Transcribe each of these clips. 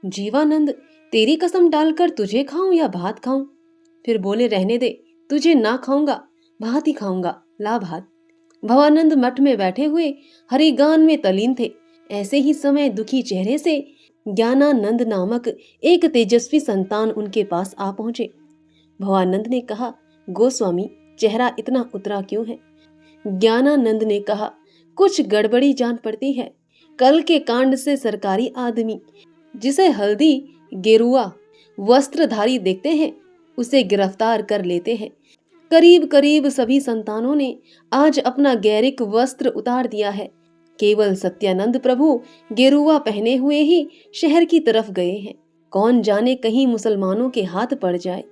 जीवानंद, तेरी कसम डालकर तुझे खाऊं या भात खाऊं? फिर बोले, रहने दे, तुझे ना खाऊंगा, भात ही खाऊंगा, ला भात। भवानंद मठ में बैठे हुए हरिगान में तलीन थे। ऐसे ही समय दुखी चेहरे से ज्ञानानंद नामक एक तेजस्वी संतान उनके पास आ पहुंचे। भवानंद ने कहा, गोस्वामी, चेहरा इतना उतरा क्यों है? ज्ञानानंद ने कहा, कुछ गड़बड़ी जान पड़ती है। कल के कांड से सरकारी आदमी जिसे हल्दी गेरुआ वस्त्रधारी देखते हैं उसे गिरफ्तार कर लेते हैं। करीब करीब सभी संतानों ने आज अपना गैरिक वस्त्र उतार दिया है। केवल सत्यानंद प्रभु गेरुआ पहने हुए ही शहर की तरफ गए हैं। कौन जाने कहीं मुसलमानों के हाथ पड़ जाए।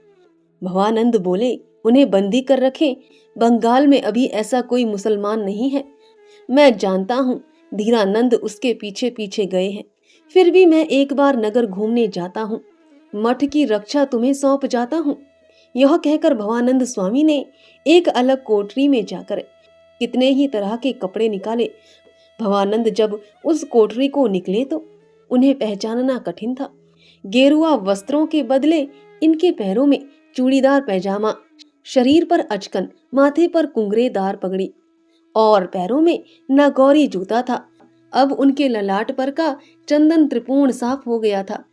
भवानंद बोले, उन्हें बंदी कर रखें। बंगाल में अभी ऐसा कोई मुसलमान नहीं है। मैं जानता हूँ धीरानंद उसके पीछे पीछे गए हैं। फिर भी मैं एक बार नगर घूमने जाता हूँ। मठ की रक्षा तुम्हें सौंप जाता हूँ। यह कहकर भवानंद स्वामी ने एक अलग कोठरी में जाकर कितने ही तरह के कपड़े निकाले। भवानंद जब उस कोठरी को निकले तो उन्हें पहचानना कठिन था। गेरुआ वस्त्रों के बदले इनके पैरों में चूड़ीदार पैजामा, शरीर पर अचकन, माथे पर कुंगरेदार पगड़ी और पैरों में नागौरी जूता था। अब उनके ललाट पर का चंदन त्रिपूर्ण साफ हो गया था।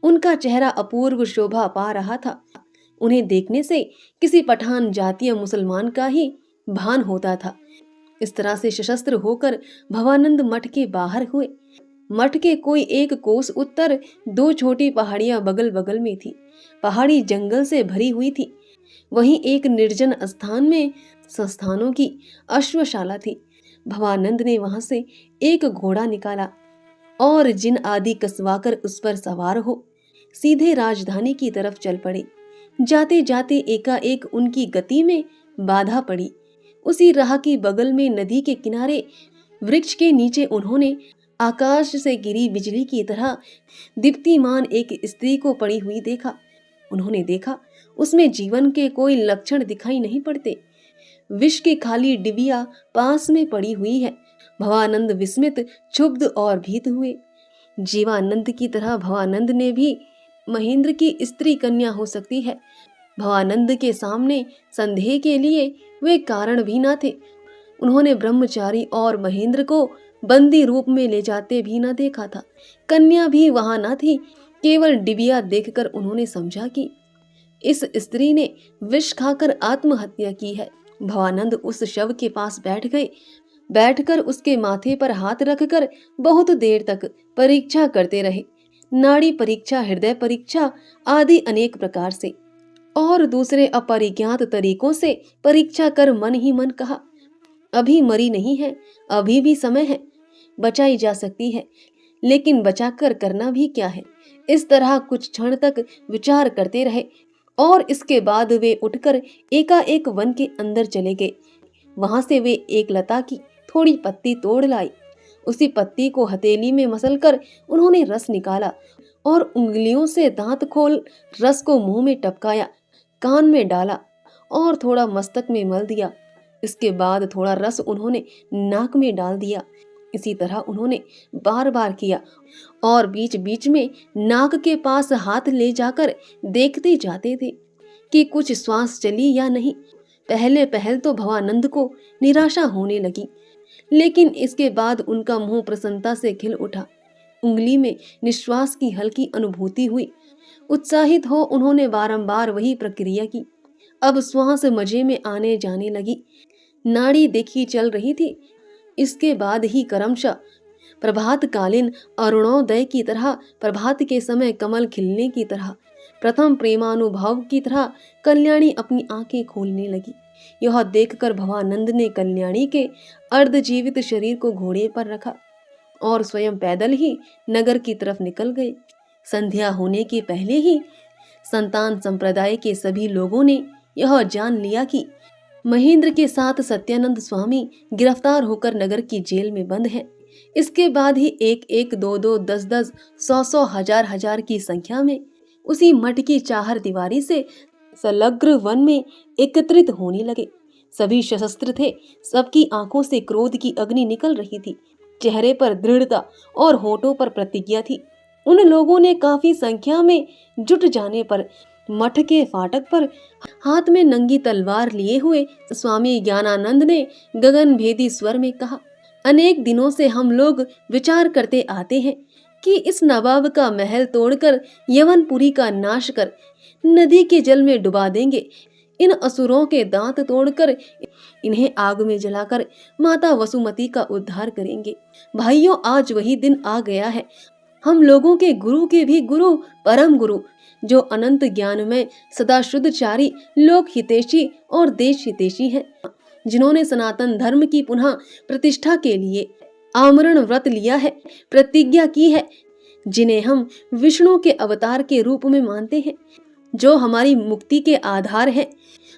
उनका चेहरा अपूर्व शोभा पा रहा था। उन्हें देखने से किसी पठान जातीय मुसलमान का ही भान होता था। इस तरह से सशस्त्र होकर भवानंद मठ के बाहर हुए। मठ के कोई एक कोस उत्तर दो छोटी पहाड़ियां बगल बगल में थी। पहाड़ी जंगल से भरी हुई थी। वहीं एक निर्जन स्थान में संस्थानों की अश्वशाला थी। भवानंद ने वहां से एक घोड़ा निकाला और जिन आदि कसवाकर उस पर सवार हो सीधे राजधानी की तरफ चल पड़े। जाते जाते एकाएक उनकी गति में बाधा पड़ी। उसी राह की बगल में नदी के किनारे वृक्ष के नीचे उन्होंने आकाश से गिरी बिजली की तरह दीप्तिमान एक स्त्री को पड़ी हुई देखा। उन्होंने देखा उसमें जीवन के कोई लक्षण दिखाई नहीं पड़ते। विष की खाली डिबिया पास में पड़ी हुई है। भवानंद विस्मित, क्षुब्ध और भीत हुए। जीवानंद की तरह भवानंद ने भी महेंद्र की स्त्री कन्या हो सकती है। भवानंद के सामने संदेह के लिए वे कारण भी न थे। उन्होंने ब्रह्मचारी और महेंद्र को बंदी रूप में ले जाते भी न देखा था। कन्या भी वहां न थी। केवल डिबिया देखकर उन्होंने समझा कि इस स्त्री ने विष खाकर आत्महत्या की है। भवानंद उस शव के पास बैठ गए। बैठकर उसके माथे पर हाथ रखकर बहुत देर तक परीक्षा करते रहे। नाड़ी परीक्षा, हृदय परीक्षा आदि अनेक प्रकार से और दूसरे अपरिज्ञात तरीकों से परीक्षा कर मन ही मन कहा, अभी मरी नहीं है, अभी भी समय है, बचाई जा सकती है, लेकिन बचाकर करना भी क्या है। इस तरह कुछ क्षण तक विचार करते रहे और इसके बाद वे उठकर एकाएक वन के अंदर चले गए। वहां से वे एक लता की थोड़ी पत्ती तोड़ लाई। उसी पत्ती को हथेली में मसलकर उन्होंने रस निकाला और उंगलियों से दांत खोल रस को मुंह में टपकाया, कान में डाला और थोड़ा मस्तक में मल दिया। इसके बाद थोड़ा रस उन्होंने नाक में डाल दिया। इसी तरह उन्होंने बार बार किया और बीच बीच में नाक के पास हाथ ले जाकर देखते जाते थे कि कुछ श्वास चली या नहीं। पहले पहल तो भवानंद को निराशा होने लगी, लेकिन इसके बाद उनका मुंह प्रसन्नता से खिल उठा। उंगली में निश्वास की हल्की अनुभूति हुई। उत्साहित हो उन्होंने बारंबार वही प्रक्रिया की। अब श्वास मजे में आने जाने लगी। नाड़ी देखी चल रही थी। इसके बाद ही क्रमशः प्रभातकालीन अरुणोदय की तरह, प्रभात के समय कमल खिलने की तरह, प्रथम प्रेमानुभव की तरह कल्याणी अपनी आंखें खोलने लगी। यह देखकर भवानंद ने कल्याणी के अर्धजीवित शरीर को घोड़े पर रखा और स्वयं पैदल ही नगर की तरफ निकल गए। संध्या होने के पहले ही संतान संप्रदाय के सभी लोगों ने यह जान लिया कि महेंद्र के साथ सत्यानंद स्वामी गिरफ्तार होकर नगर की जेल में बंद हैं। इसके बाद ही एक एक, दो दो, 10-10, 100-100, हजार की संख्या में उसी मठ की चाहर दीवारी से संलग्न वन में एकत्रित होने लगे। सभी सशस्त्र थे। सबकी आंखों से क्रोध की अग्नि निकल रही थी। चेहरे पर दृढ़ता और होठों पर प्रतिज्ञा थी। उन लोगों ने काफी संख्या में जुट जाने पर मठ के फाटक पर हाथ में नंगी तलवार लिए हुए स्वामी ज्ञानानंद ने गगन भेदी स्वर में कहा, अनेक दिनों से हम लोग विचार करते आते हैं कि इस नवाब का महल तोड़कर यवनपुरी का नाश कर नदी के जल में डुबा देंगे। इन असुरों के दांत तोड़कर इन्हें आग में जलाकर माता वसुमती का उद्धार करेंगे। भाइयों, आज वही दिन आ गया है। हम लोगों के गुरु के भी गुरु परम गुरु, जो अनंत ज्ञान में सदा शुद्धचारी, लोक हितैषी और देश हितैषी हैं, जिन्होंने सनातन धर्म की पुनः प्रतिष्ठा के लिए आमरण व्रत लिया है, प्रतिज्ञा की है, जिन्हें हम विष्णु के अवतार के रूप में मानते हैं, जो हमारी मुक्ति के आधार हैं,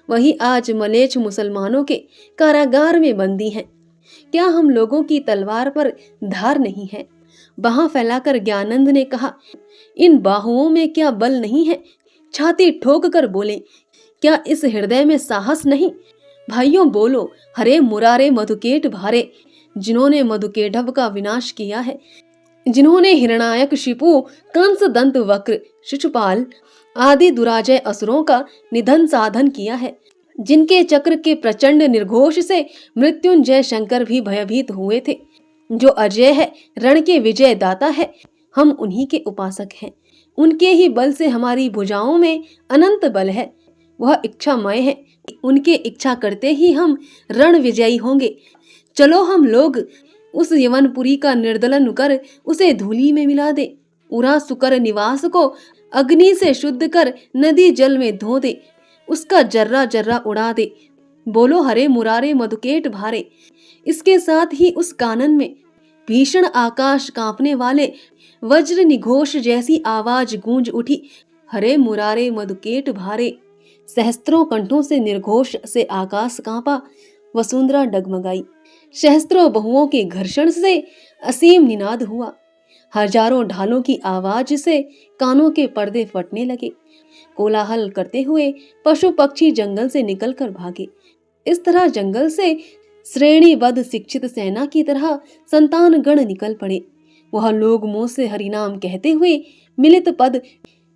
वही आज मलेच्छ मुसलमानों के कारागार में बंदी हैं। क्या हम लोगों की तलवार पर धार नहीं है? बाहां फैलाकर ज्ञानंद ने कहा, इन बाहुओं में क्या बल नहीं है? छाती ठोक कर बोले, क्या इस हृदय में साहस नहीं? भाइयों बोलो, हरे मुरारे मधुकेट भारे, जिन्होंने मधुकेटभ का विनाश किया है, जिन्होंने हिरणायक, शिपु, कंस, दंत वक्र, शिशुपाल आदि दुराजय असुरों का निधन साधन किया है, जिनके चक्र के प्रचंड निर्घोष से मृत्युंजय शंकर भी भयभीत हुए थे, जो अजय है, रण के विजय दाता है, हम उन्हीं के उपासक हैं। उनके ही बल से हमारी भुजाओं में अनंत बल है। वह इच्छामय है, उनके इच्छा करते ही हम रण विजयी होंगे। चलो हम लोग उस यवनपुरी का निर्दलन कर उसे धूलि में मिला दे, उरा सुकर निवास को अग्नि से शुद्ध कर नदी जल में धो दे, उसका जर्रा जर्रा उड़ा दे। बोलो हरे मुरारे मधुकेट भारे। इसके साथ ही उस कानन में भीषण आकाश कांपने वाले वज्र निघोष जैसी आवाज गूंज उठी, हरे मुरारे मधुकेट भारे। सहस्त्रों कंठों से निर्घोष से आकाश कांपा, वसुंधरा डगमगाई। सहस्त्रों बहुओं के घर्षण से असीम निनाद हुआ। हजारों ढालों की आवाज से कानों के पर्दे फटने लगे। कोलाहल करते हुए पशु पक्षी जंगल से निकलकर भागे। इस तरह जंगल से श्रेणीबद्ध शिक्षित सेना की तरह संतान गण निकल पड़े। वह लोग मुंह से हरिनाम कहते हुए मिलित पद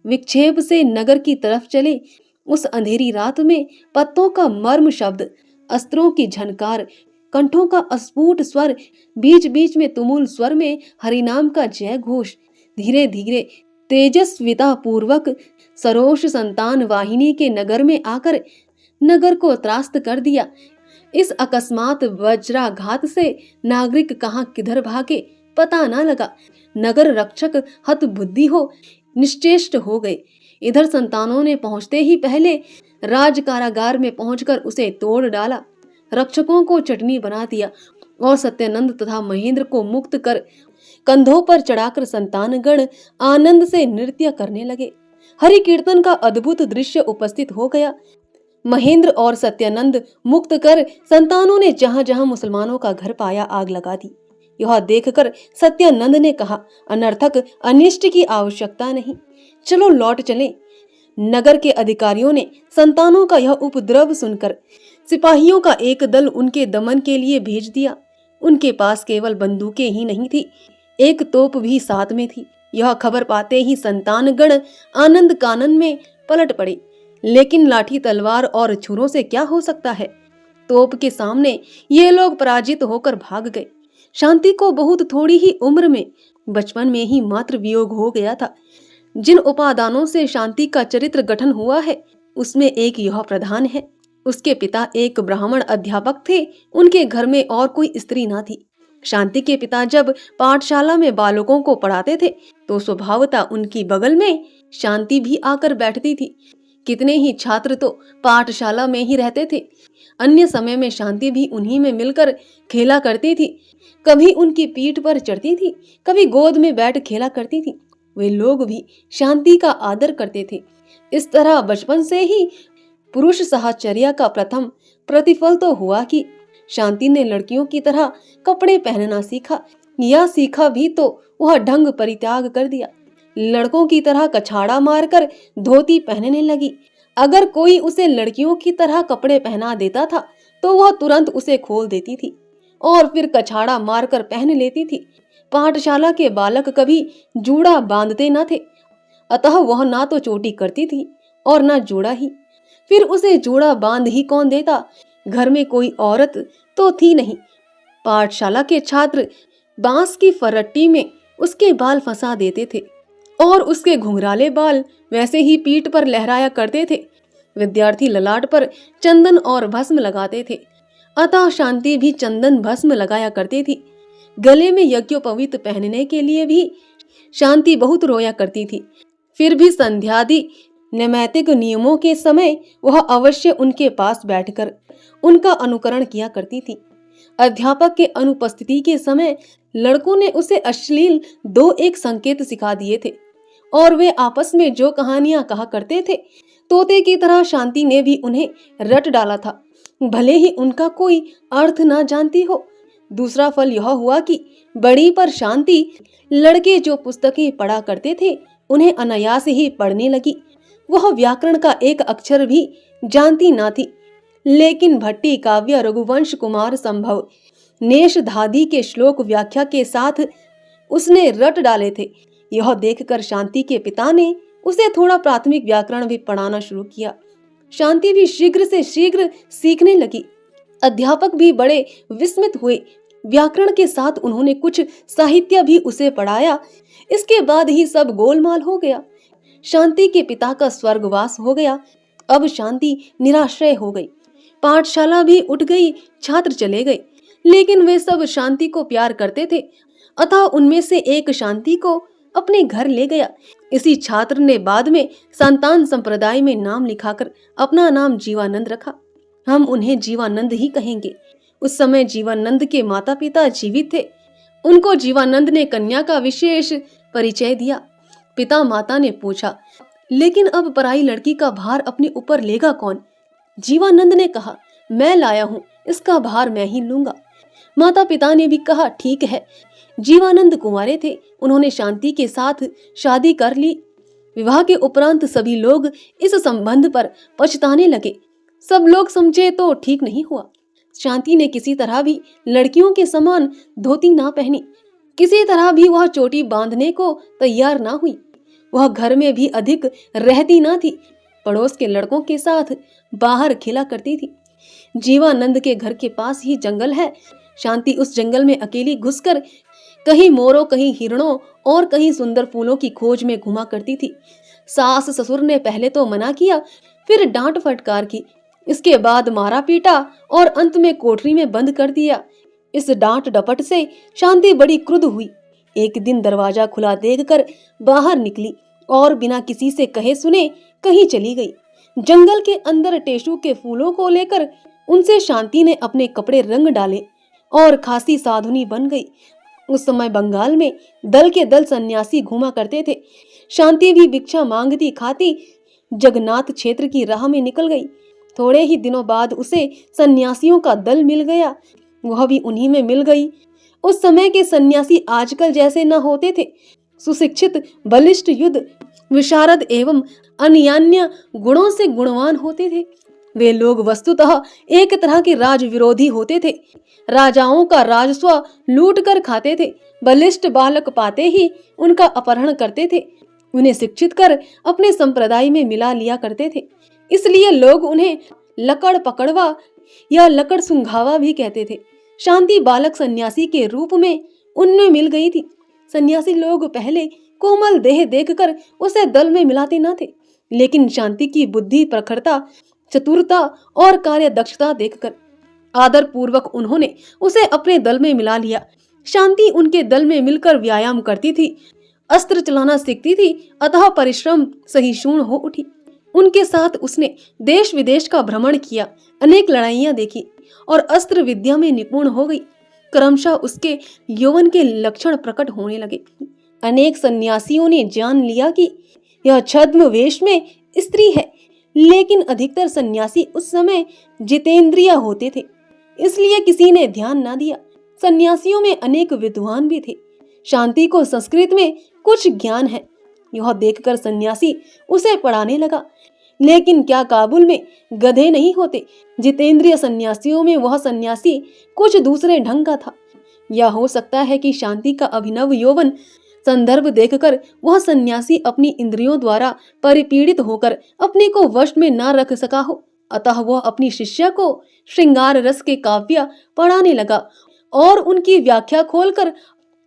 विक्षेप से नगर की तरफ चले। उस अंधेरी रात में पत्तों का मर्म शब्द, अस्त्रों की झनकार, कंठों का अस्फुट स्वर, बीच बीच में तुमुल स्वर में हरिनाम का जय घोष धीरे धीरे तेजस्विता पूर्वक सरोष संतान वाहिनी के नगर में आकर नगर को त्रास्त कर दिया। इस अकस्मात वज्राघात से नागरिक कहाँ किधर भागे पता न लगा। नगर रक्षक हत बुद्धि हो निश्चेष्ट हो गए। इधर संतानों ने पहुंचते ही पहले राज कारागार में पहुंचकर उसे तोड़ डाला, रक्षकों को चटनी बना दिया और सत्यानंद तथा महेंद्र को मुक्त कर कंधों पर चढ़ाकर संतानगण आनंद से नृत्य करने लगे। हरि कीर्तन का अद्भुत दृश्य उपस्थित हो गया। महेंद्र और सत्यानंद मुक्त कर संतानों ने जहां जहां मुसलमानों का घर पाया आग लगा दी। यह देखकर सत्यानंद ने कहा, अनर्थक अनिष्ट की आवश्यकता नहीं, चलो लौट चलें। नगर के अधिकारियों ने संतानों का यह उपद्रव सुनकर सिपाहियों का एक दल उनके दमन के लिए भेज दिया। उनके पास केवल बंदूकें ही नहीं थी, एक तोप भी साथ में थी। यह खबर पाते ही संतानगण आनंद कानन में पलट पड़े। लेकिन लाठी तलवार और छुरों से क्या हो सकता है? तोप के सामने ये लोग पराजित होकर भाग गए। शांति को बहुत थोड़ी ही उम्र में, बचपन में ही मातृ वियोग हो गया था। जिन उपादानों से शांति का चरित्र गठन हुआ है उसमें एक यह प्रधान है। उसके पिता एक ब्राह्मण अध्यापक थे। उनके घर में और कोई स्त्री न थी। शांति के पिता जब पाठशाला में बालकों को पढ़ाते थे तो स्वभावतः उनकी बगल में शांति भी आकर बैठती थी। कितने ही छात्र तो पाठशाला में ही रहते थे। अन्य समय में शांति भी उन्हीं में मिलकर खेला करती थी। कभी उनकी पीठ पर चढ़ती थी, कभी गोद में बैठ खेला करती थी। वे लोग भी शांति का आदर करते थे। इस तरह बचपन से ही पुरुष साहचर्या का प्रथम प्रतिफल तो हुआ कि शांति ने लड़कियों की तरह कपड़े पहनना सीखा। या सीखा भी तो वह ढंग परित्याग कर दिया। लड़कों की तरह कछाड़ा मारकर धोती पहनने लगी। अगर कोई उसे लड़कियों की तरह कपड़े पहना देता था तो वह तुरंत उसे खोल देती थी और फिर कछाड़ा मारकर पहन लेती थी। पाठशाला के बालक कभी जूड़ा बांधते न थे, अतः वह ना तो चोटी करती थी और ना जूड़ा ही। फिर उसे जूड़ा बांध ही कौन देता, घर में कोई औरत तो थी नहीं। पाठशाला के छात्र बांस की फरट्टी में उसके बाल फंसा देते थे और उसके घुंघराले बाल वैसे ही पीठ पर लहराया करते थे। विद्यार्थी ललाट पर चंदन और भस्म लगाते थे, अतः शांति भी चंदन भस्म लगाया करती थी। गले में यज्ञोपवीत पहनने के लिए भी शांति बहुत रोया करती थी। फिर भी संध्यादि नैमित्तिक नियमों के समय वह अवश्य उनके पास बैठकर उनका अनुकरण किया करती थी। अध्यापक के अनुपस्थिति के समय लड़कों ने उसे अश्लील 2-1 संकेत सिखा दिए थे और वे आपस में जो कहानियां कहा करते थे, तोते की तरह शांति ने भी उन्हें रट डाला था, भले ही उनका कोई अर्थ ना जानती हो। दूसरा फल यह हुआ कि बड़ी पर शांति लड़के जो पुस्तकें पढ़ा करते थे उन्हें अनायास ही पढ़ने लगी। वह व्याकरण का एक अक्षर भी जानती ना थी, लेकिन भट्टी काव्य, रघुवंश कुमार संभव, नेश धादी के श्लोक व्याख्या के साथ उसने रट डाले थे। यह देखकर शांति के पिता ने उसे थोड़ा प्राथमिक व्याकरण भी पढ़ाना शुरू किया। शांति भी शीघ्र से शीघ्र सीखने लगी। अध्यापक भी बड़े विस्मित हुए। व्याकरण के साथ उन्होंने कुछ साहित्य भी उसे पढ़ाया। इसके बाद ही सब गोलमाल हो गया। शांति के पिता का स्वर्गवास हो गया। अब शांति निराश्रय हो गई। पाठशाला भी उठ गई, छात्र चले गए, लेकिन वे सब शांति को प्यार करते थे, अतः उनमें से एक शांति को अपने घर ले गया। इसी छात्र ने बाद में संतान संप्रदाय में नाम लिखाकर अपना नाम जीवानंद रखा। हम उन्हें जीवानंद ही कहेंगे। उस समय जीवानंद के माता पिता जीवित थे। उनको जीवानंद ने कन्या का विशेष परिचय दिया। पिता माता ने पूछा, लेकिन अब पराई लड़की का भार अपने ऊपर लेगा कौन? जीवानंद ने कहा, मैं लाया हूँ, इसका भार मैं ही लूंगा। माता पिता ने भी कहा, ठीक है। जीवानंद कुंवारे थे। उन्होंने शांति के साथ शादी कर ली। विवाह के उपरांत सभी लोग इस संबंध पर पछताने लगे। सब लोग समझे तो ठीक नहीं हुआ। शांति ने किसी तरह भी लड़कियों के समान धोती ना पहनी, किसी तरह भी वह चोटी बांधने को तैयार ना हुई। वह घर में भी अधिक रहती ना थी, पड़ोस के लड़कों के साथ बाहर खेला करती थी। जीवानंद के घर के पास ही जंगल है। शांति उस जंगल में अकेली घुसकर कहीं मोरों, कहीं हिरणों और कहीं सुंदर फूलों की खोज में घुमा करती थी। सास ससुर ने पहले तो मना किया, फिर डांट फटकार की, इसके बाद मारा पीटा और अंत में कोठरी में बंद कर दिया। इस डांट डपट से शांति बड़ी क्रुद्ध हुई। एक दिन दरवाजा खुला देखकर बाहर निकली और बिना किसी से कहे सुने कहीं चली गई। जंगल के अंदर टेशु के फूलों को लेकर उनसे शांति ने अपने कपड़े रंग डाले और खासी साधुनी बन गई। उस समय बंगाल में दल के दल सन्यासी घूमा करते थे। शांति भी भिक्षा मांगती खाती जगन्नाथ क्षेत्र की राह में निकल गई। थोड़े ही दिनों बाद उसे सन्यासियों का दल मिल गया। वह भी उन्हीं में मिल गई। उस समय के सन्यासी आजकल जैसे न होते थे। सुशिक्षित, बलिष्ठ, युद्ध विशारद एवं अन्यान्य गुणों से गुणवान होते थे। वे लोग वस्तुतः एक तरह के राज विरोधी होते थे। राजाओं का राजस्व लूट कर खाते थे। बलिष्ठ बालक पाते ही उनका अपहरण करते थे। उन्हें शिक्षित कर अपने संप्रदाय में मिला लिया करते थे। इसलिए लोग उन्हें लकड़ पकड़वा या लकड़ सुंघावा भी कहते थे। शांति बालक सन्यासी के रूप में उनमें मिल गई थी। सन्यासी लोग पहले कोमल देह देखकर उसे दल में मिलाते न थे, लेकिन शांति की बुद्धि, प्रखरता, चतुरता और कार्य दक्षता देखकर आदर पूर्वक उन्होंने उसे अपने दल में मिला लिया। शांति उनके दल में मिलकर व्यायाम करती थी, अस्त्र चलाना सीखती थी, अतः परिश्रम सहिष्णु हो उठी। उनके साथ उसने देश विदेश का भ्रमण किया, अनेक लड़ाइयां देखी और अस्त्र विद्या में निपुण हो गई। क्रमशः उसके यौवन के लक्षण प्रकट होने लगे। अनेक सन्यासियों ने जान लिया कि यह छद्म वेश में स्त्री है, लेकिन अधिकतर सन्यासी उस समय जितेंद्रिय होते थे, इसलिए किसी ने ध्यान न दिया। सन्यासियों में अनेक विद्वान भी थे। शांति को संस्कृत में कुछ ज्ञान है, यह देखकर सन्यासी उसे पढ़ाने लगा। लेकिन क्या काबुल में गधे नहीं होते? जितेंद्रिय सन्यासियों में वह सन्यासी कुछ दूसरे ढंग का था। या हो सकता है कि शांति का अभिनव यौवन संदर्भ देखकर वह सन्यासी अपनी इंद्रियों द्वारा परिपीड़ित होकर अपने को वश में न रख सका हो, अतः वह अपनी शिष्या को श्रृंगार रस के काव्य पढ़ाने लगा और उनकी व्याख्या खोलकर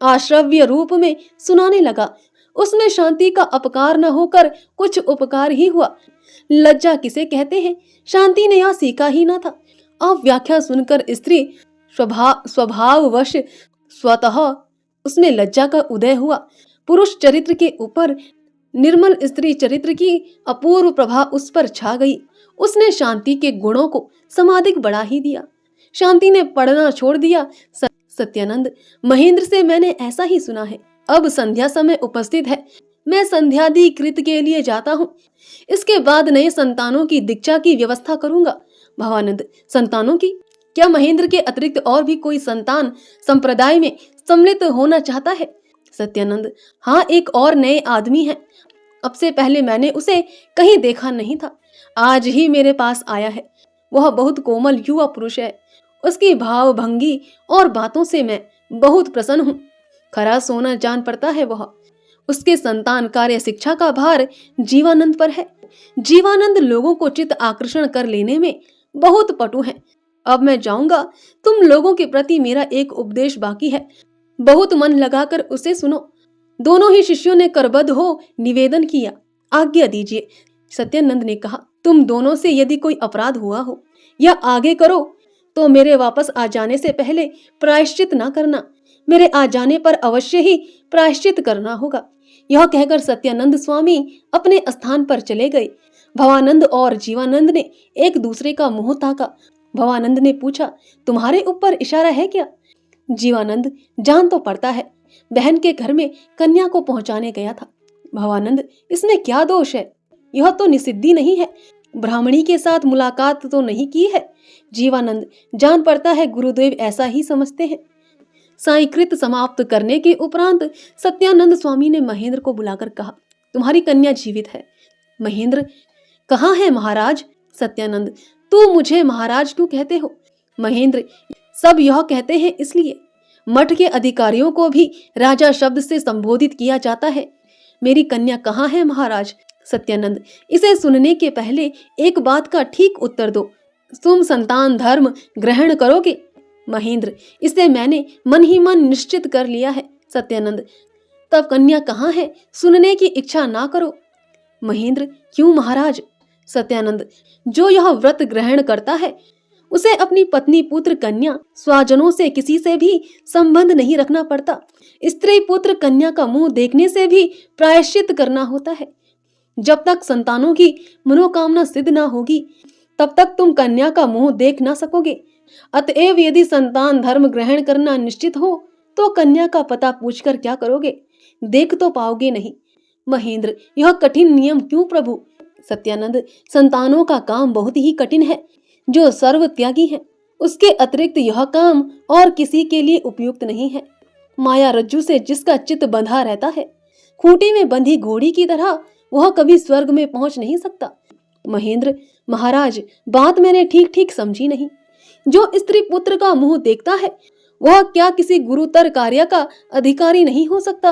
आश्रव्य रूप में सुनाने लगा। उसमें शांति का अपकार न होकर कुछ उपकार ही हुआ। लज्जा किसे कहते हैं, शांति ने यह सीखा ही न था। अब व्याख्या सुनकर स्त्री स्वभाववश स्वतः उसमें लज्जा का उदय हुआ। पुरुष चरित्र के ऊपर निर्मल स्त्री चरित्र की अपूर्व प्रभा उस पर छा गई। उसने शांति के गुणों को समाधिक बढ़ा ही दिया। शांति ने पढ़ना छोड़ दिया। सत्यानंद, महेंद्र से मैंने ऐसा ही सुना है। अब संध्या समय उपस्थित है, मैं संध्यादि कृत के लिए जाता हूँ। इसके बाद नए संतानों की दीक्षा की व्यवस्था करूंगा। भवानंद, संतानों की? क्या महेंद्र के अतिरिक्त और भी कोई संतान संप्रदाय में सम्मिलित होना चाहता है? सत्यानंद, हाँ, एक और नए आदमी है। अब से पहले मैंने उसे कहीं देखा नहीं था, आज ही मेरे पास आया है। वह बहुत कोमल युवा पुरुष है। उसकी भाव भंगी और बातों से मैं बहुत प्रसन्न हूँ। खरा सोना जान पड़ता है वह। उसके संतान कार्य शिक्षा का भार जीवानंद पर है। जीवानंद लोगों को चित्त आकर्षण कर लेने में बहुत पटु है। अब मैं जाऊंगा। तुम लोगों के प्रति मेरा एक उपदेश बाकी है, बहुत मन लगाकर उसे सुनो। दोनों ही शिष्यों ने करबद्ध हो निवेदन किया। आज्ञा दीजिए। सत्यानंद ने कहा, तुम दोनों से यदि कोई अपराध हुआ हो या आगे करो तो मेरे वापस आ जाने से पहले प्रायश्चित न करना। मेरे आ जाने पर अवश्य ही प्रायश्चित करना होगा। यह कहकर सत्यानंद स्वामी अपने स्थान पर चले गए। भवानंद और जीवानंद ने एक दूसरे का मुंह ताका। भवानंद ने पूछा, तुम्हारे ऊपर इशारा है क्या? जीवानंद, जान तो पड़ता है, बहन के घर में कन्या को पहुंचाने गया था। भवानंद, इसमें क्या दोष है? यह तो निषिद्धि नहीं है, ब्राह्मणी के साथ मुलाकात तो नहीं की है। जीवानंद, जान पड़ता है गुरुदेव ऐसा ही समझते हैं। साईकृत समाप्त करने के उपरांत सत्यानंद स्वामी ने महेंद्र को बुलाकर कहा, तुम्हारी कन्या जीवित है। महेंद्र, कहाँ है महाराज? सत्यानंद, तू मुझे महाराज क्यों कहते हो? महेंद्र, सब यह कहते हैं इसलिए। मठ के अधिकारियों को भी राजा शब्द से संबोधित किया जाता है। मेरी कन्या कहाँ है महाराज? सत्यानंद, इसे सुनने के पहले एक बात का ठीक उत्तर दो। तुम संतान धर्म ग्रहण करोगे? महेंद्र, इसे मैंने मन ही मन निश्चित कर लिया है। सत्यानंद, तब कन्या कहाँ है? सुनने की इच्छा ना करो। महेंद्र, क्यों महाराज? सत्यानंद, जो यह व्रत ग्रहण करता है उसे अपनी पत्नी पुत्र कन्या स्वजनों से किसी से भी संबंध नहीं रखना पड़ता। स्त्री पुत्र कन्या का मुंह देखने से भी प्रायश्चित करना होता है। जब तक संतानों की मनोकामना सिद्ध ना होगी तब तक तुम कन्या का मुंह देख ना सकोगे। अतएव यदि संतान धर्म ग्रहण करना निश्चित हो तो कन्या का पता पूछकर क्या करोगे? देख तो पाओगे नहीं। महेंद्र, यह कठिन नियम क्यों प्रभु? सत्यानंद, संतानों का काम बहुत ही कठिन है, जो सर्व त्यागी है। उसके अतिरिक्त यह काम और किसी के लिए उपयुक्त नहीं है। माया रज्जु से जिसका चित्त बंधा रहता है, खूंटी में बंधी घोड़ी की तरह, वह कभी स्वर्ग में पहुंच नहीं सकता। महेंद्र, महाराज, बात मैंने ठीक ठीक समझी नहीं। जो स्त्री पुत्र का मुंह देखता है वह क्या किसी गुरुतर कार्य का अधिकारी नहीं हो सकता?